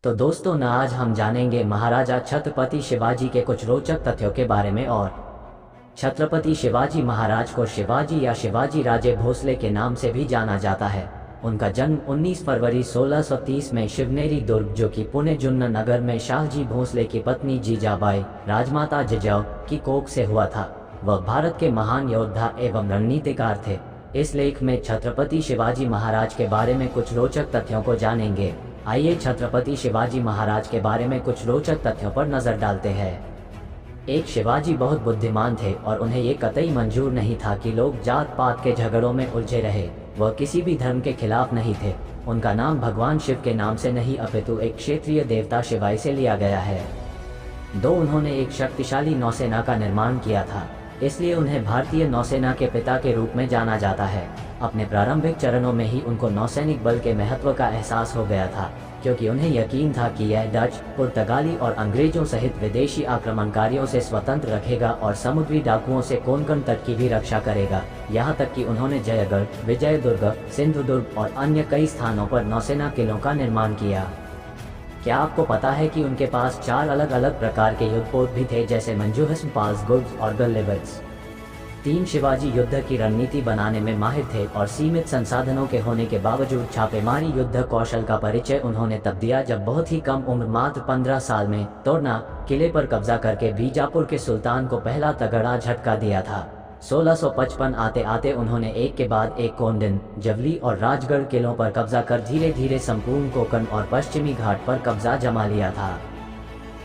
तो दोस्तों ना आज हम जानेंगे महाराजा छत्रपति शिवाजी के कुछ रोचक तथ्यों के बारे में। और छत्रपति शिवाजी महाराज को शिवाजी या शिवाजी राजे भोसले के नाम से भी जाना जाता है। उनका जन्म 19 फरवरी 1630 में शिवनेरी दुर्ग जो कि पुणे जुन्नर नगर में शाहजी भोसले की पत्नी जीजाबाई राजमाता जिजाऊ की कोख से हुआ था। वह भारत के महान योद्धा एवं रणनीतिकार थे। इस लेख में छत्रपति शिवाजी महाराज के बारे में कुछ रोचक तथ्यों को जानेंगे। आइए छत्रपति शिवाजी महाराज के बारे में कुछ रोचक तथ्यों पर नजर डालते हैं। एक, शिवाजी बहुत बुद्धिमान थे और उन्हें ये कतई मंजूर नहीं था कि लोग जात पात के झगड़ों में उलझे रहे। वह किसी भी धर्म के खिलाफ नहीं थे। उनका नाम भगवान शिव के नाम से नहीं अपितु एक क्षेत्रीय देवता शिवाई से लिया गया है। 2, उन्होंने एक शक्तिशाली नौसेना का निर्माण किया था, इसलिए उन्हें भारतीय नौसेना के पिता के रूप में जाना जाता है। अपने प्रारंभिक चरणों में ही उनको नौसैनिक बल के महत्व का एहसास हो गया था, क्योंकि उन्हें यकीन था कि यह डच, पुर्तगाली और अंग्रेजों सहित विदेशी आक्रमणकारियों से स्वतंत्र रखेगा और समुद्री डाकुओं से कोंकण तट की भी रक्षा करेगा। यहाँ तक कि उन्होंने जयगढ़, विजयदुर्ग, सिंधुदुर्ग और अन्य कई स्थानों पर नौसेना किलों का निर्माण किया। क्या आपको पता है कि उनके पास 4 अलग अलग प्रकार के युद्धपोत भी थे, जैसे मंजूहस, पाल्सगुर्ग और गल्लेवर्स। 3, शिवाजी युद्ध की रणनीति बनाने में माहिर थे और सीमित संसाधनों के होने के बावजूद छापेमारी युद्ध कौशल का परिचय उन्होंने तब दिया जब बहुत ही कम उम्र, मात्र 15 साल में तोरना किले पर कब्जा करके बीजापुर के सुल्तान को पहला तगड़ा झटका दिया था। 1655 आते आते उन्होंने एक के बाद एक कोंडिन, जवली और राजगढ़ किलों पर कब्जा कर धीरे धीरे संपूर्ण कोंकण और पश्चिमी घाट पर कब्जा जमा लिया था।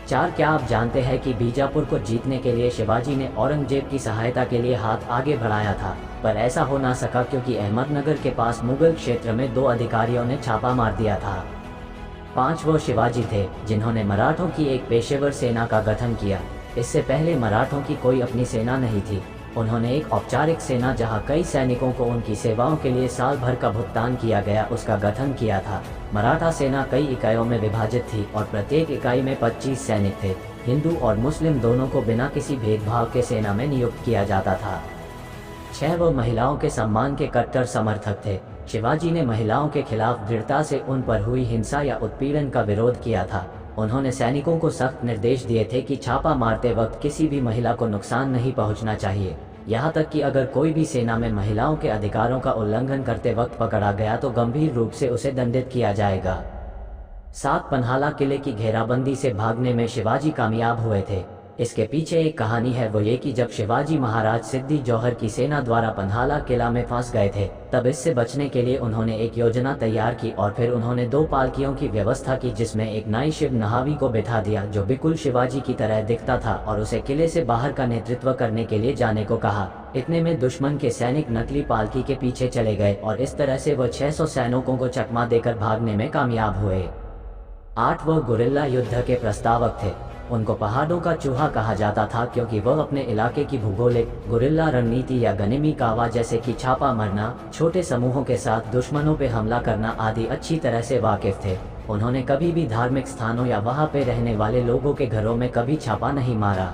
4, क्या आप जानते हैं कि बीजापुर को जीतने के लिए शिवाजी ने औरंगजेब की सहायता के लिए हाथ आगे बढ़ाया था, पर ऐसा हो ना सका क्योंकि अहमदनगर के पास मुगल क्षेत्र में 2 अधिकारियों ने छापा मार दिया था। 5, वो शिवाजी थे जिन्होंने मराठों की एक पेशेवर सेना का गठन किया। इससे पहले मराठों की कोई अपनी सेना नहीं थी। उन्होंने एक औपचारिक सेना, जहां कई सैनिकों को उनकी सेवाओं के लिए साल भर का भुगतान किया गया, उसका गठन किया था। मराठा सेना कई इकाइयों में विभाजित थी और प्रत्येक इकाई में 25 सैनिक थे। हिंदू और मुस्लिम दोनों को बिना किसी भेदभाव के सेना में नियुक्त किया जाता था। 6, वो महिलाओं के सम्मान के कट्टर समर्थक थे। शिवाजी ने महिलाओं के खिलाफ दृढ़ता से उन पर हुई हिंसा या उत्पीड़न का विरोध किया था। उन्होंने सैनिकों को सख्त निर्देश दिए थे कि छापा मारते वक्त किसी भी महिला को नुकसान नहीं पहुंचना चाहिए। यहाँ तक कि अगर कोई भी सेना में महिलाओं के अधिकारों का उल्लंघन करते वक्त पकड़ा गया तो गंभीर रूप से उसे दंडित किया जाएगा। 7, पन्हाला किले की घेराबंदी से भागने में शिवाजी कामयाब हुए थे। इसके पीछे एक कहानी है, वो ये कि जब शिवाजी महाराज सिद्दी जौहर की सेना द्वारा पन्हाला किला में फंस गए थे, तब इससे बचने के लिए उन्होंने एक योजना तैयार की और फिर उन्होंने 2 पालकियों की व्यवस्था की, जिसमें एक नाई शिव नहावी को बिठा दिया जो बिल्कुल शिवाजी की तरह दिखता था, और उसे किले से बाहर का नेतृत्व करने के लिए जाने को कहा। इतने में दुश्मन के सैनिक नकली पालकी के पीछे चले गए और इस तरह से वह 600 सैनिकों को चकमा देकर भागने में कामयाब हुए। 8, वह गुरिल्ला युद्ध के प्रस्तावक थे। उनको पहाड़ों का चूहा कहा जाता था क्योंकि वह अपने इलाके की भूगोलिक, गुरिल्ला रणनीति या गनिमी कावा जैसे कि छापा मारना, छोटे समूहों के साथ दुश्मनों पे हमला करना आदि अच्छी तरह से वाकिफ थे। उन्होंने कभी भी धार्मिक स्थानों या वहां पे रहने वाले लोगों के घरों में कभी छापा नहीं मारा।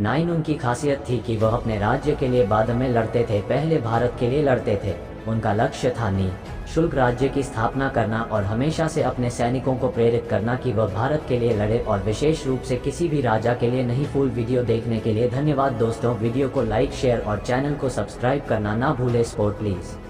9, उनकी खासियत थी कि वह अपने राज्य के लिए बाद में लड़ते थे, पहले भारत के लिए लड़ते थे। उनका लक्ष्य था निःशुल्क राज्य की स्थापना करना और हमेशा से अपने सैनिकों को प्रेरित करना कि वह भारत के लिए लड़े और विशेष रूप से किसी भी राजा के लिए नहीं। फुल वीडियो देखने के लिए धन्यवाद दोस्तों। वीडियो को लाइक, शेयर और चैनल को सब्सक्राइब करना ना भूले। Support please.